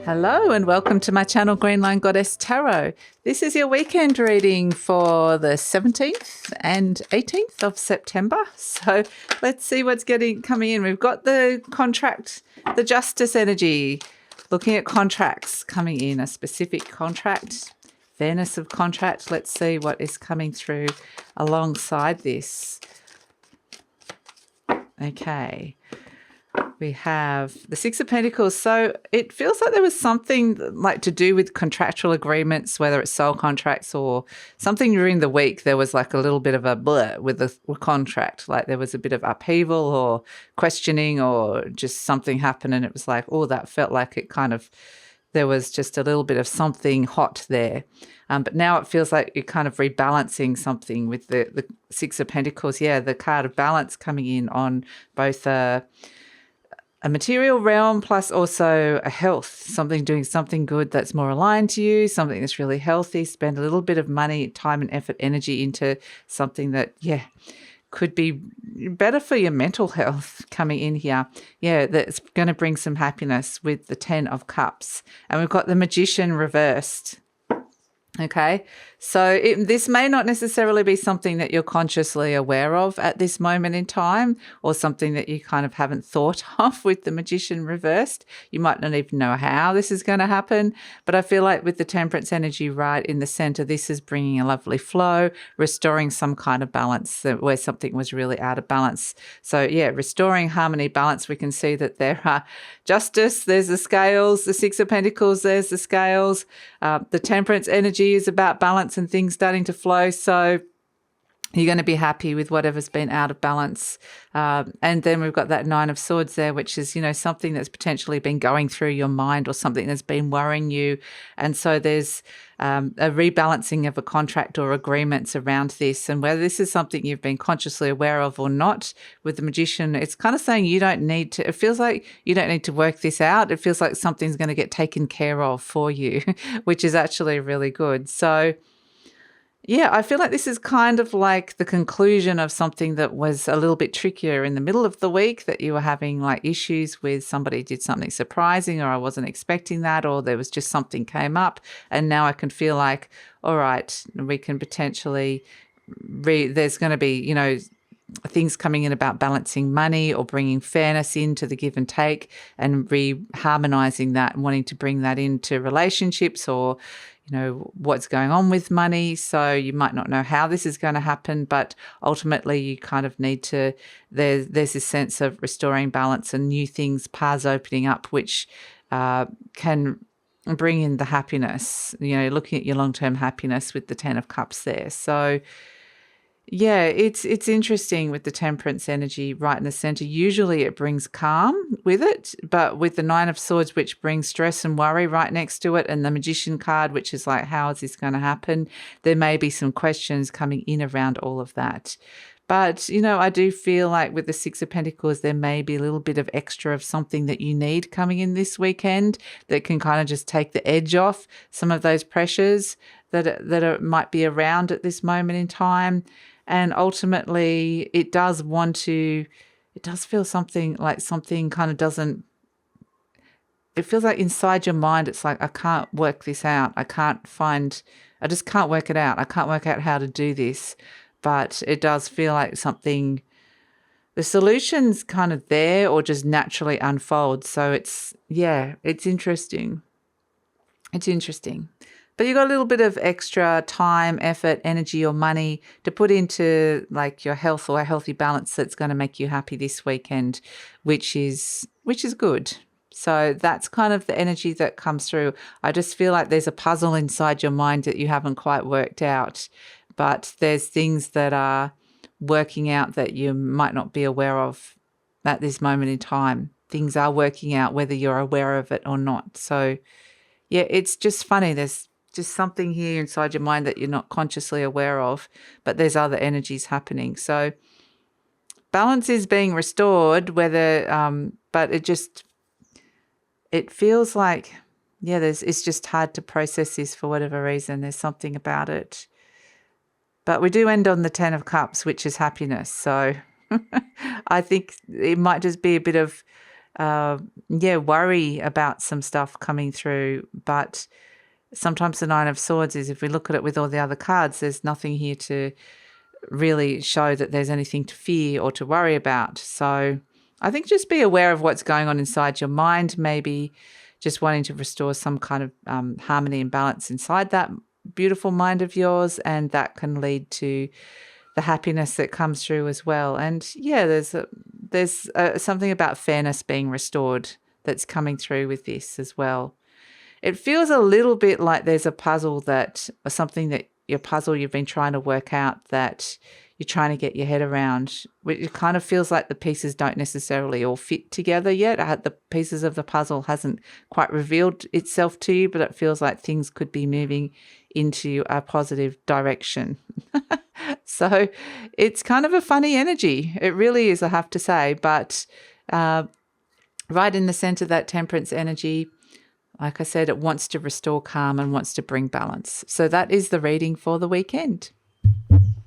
Hello and welcome to my channel GreenLion Goddess Tarot. This is your weekend reading for the 17th and 18th of September. So let's see what's coming in. We've got the contract, the justice energy, looking at contracts coming in, a specific contract, fairness of contract. Let's see what is coming through alongside this. Okay. We have the Six of Pentacles. So it feels like there was something like to do with contractual agreements, whether it's soul contracts or something during the week. There was like a little bit of a blur with the contract. Like there was a bit of upheaval or questioning or just something happened. And it was like, oh, that felt like it kind of, there was just a little bit of something hot there. But now it feels like you're kind of rebalancing something with the Six of Pentacles. Yeah, the card of balance coming in on both a material realm plus also a health, something doing something good that's more aligned to you, something that's really healthy. Spend a little bit of money, time and effort, energy into something that, yeah, could be better for your mental health coming in here. Yeah, that's going to bring some happiness with the 10 of Cups. And we've got the Magician reversed. Okay, so this may not necessarily be something that you're consciously aware of at this moment in time, or something that you kind of haven't thought of with the Magician reversed. You might not even know how this is going to happen, but I feel like with the Temperance energy right in the center, this is bringing a lovely flow, restoring some kind of balance where something was really out of balance. So yeah, restoring harmony, balance. We can see that there are justice, there's the scales, the Six of Pentacles, there's the scales, the Temperance energy is about balance and things starting to flow. So you're going to be happy with whatever's been out of balance. And then we've got that Nine of Swords there, which is, you know, something that's potentially been going through your mind or something that's been worrying you. And so there's a rebalancing of a contract or agreements around this. And whether this is something you've been consciously aware of or not, with the Magician, it's kind of saying you don't need to, it feels like you don't need to work this out. It feels like something's going to get taken care of for you, which is actually really good. So yeah, I feel like this is kind of like the conclusion of something that was a little bit trickier in the middle of the week, that you were having like issues with somebody did something surprising, or I wasn't expecting that, or there was just something came up. And now I can feel like, all right, we can potentially, there's going to be, you know, things coming in about balancing money or bringing fairness into the give and take and harmonizing that and wanting to bring that into relationships or, you know, what's going on with money. So you might not know how this is going to happen, but ultimately you kind of need to, there's this sense of restoring balance and new things, paths opening up, which can bring in the happiness, you know, looking at your long-term happiness with the 10 of Cups there. So yeah, it's interesting with the Temperance energy right in the center. Usually it brings calm with it, but with the Nine of Swords, which brings stress and worry right next to it, and the Magician card, which is like, how is this going to happen? There may be some questions coming in around all of that. But, you know, I do feel like with the Six of Pentacles, there may be a little bit of extra of something that you need coming in this weekend that can kind of just take the edge off some of those pressures that might be around at this moment in time. And ultimately, it does feel something like something kind of doesn't, it feels like inside your mind, it's like, I can't work this out. I just can't work it out. I can't work out how to do this. But it does feel like something, the solution's kind of there or just naturally unfolds. So it's interesting. It's interesting. But you've got a little bit of extra time, effort, energy or money to put into like your health or a healthy balance that's going to make you happy this weekend, which is good. So that's kind of the energy that comes through. I just feel like there's a puzzle inside your mind that you haven't quite worked out, but there's things that are working out that you might not be aware of at this moment in time. Things are working out whether you're aware of it or not. So yeah, it's just funny. There's just something here inside your mind that you're not consciously aware of, but there's other energies happening. So balance is being restored, but it feels like, yeah, it's just hard to process this for whatever reason. There's something about it. But we do end on the 10 of Cups, which is happiness. So I think it might just be a bit of worry about some stuff coming through. But sometimes the Nine of Swords is, if we look at it with all the other cards, there's nothing here to really show that there's anything to fear or to worry about. So I think just be aware of what's going on inside your mind, maybe just wanting to restore some kind of harmony and balance inside that beautiful mind of yours, and that can lead to the happiness that comes through as well. And yeah, there's something about fairness being restored that's coming through with this as well. It feels a little bit like there's a puzzle or something that your puzzle you've been trying to work out that you're trying to get your head around. It kind of feels like the pieces don't necessarily all fit together yet. The pieces of the puzzle hasn't quite revealed itself to you, but it feels like things could be moving into a positive direction. So it's kind of a funny energy. It really is, I have to say. But right in the center, that Temperance energy, like I said, it wants to restore calm and wants to bring balance. So that is the reading for the weekend.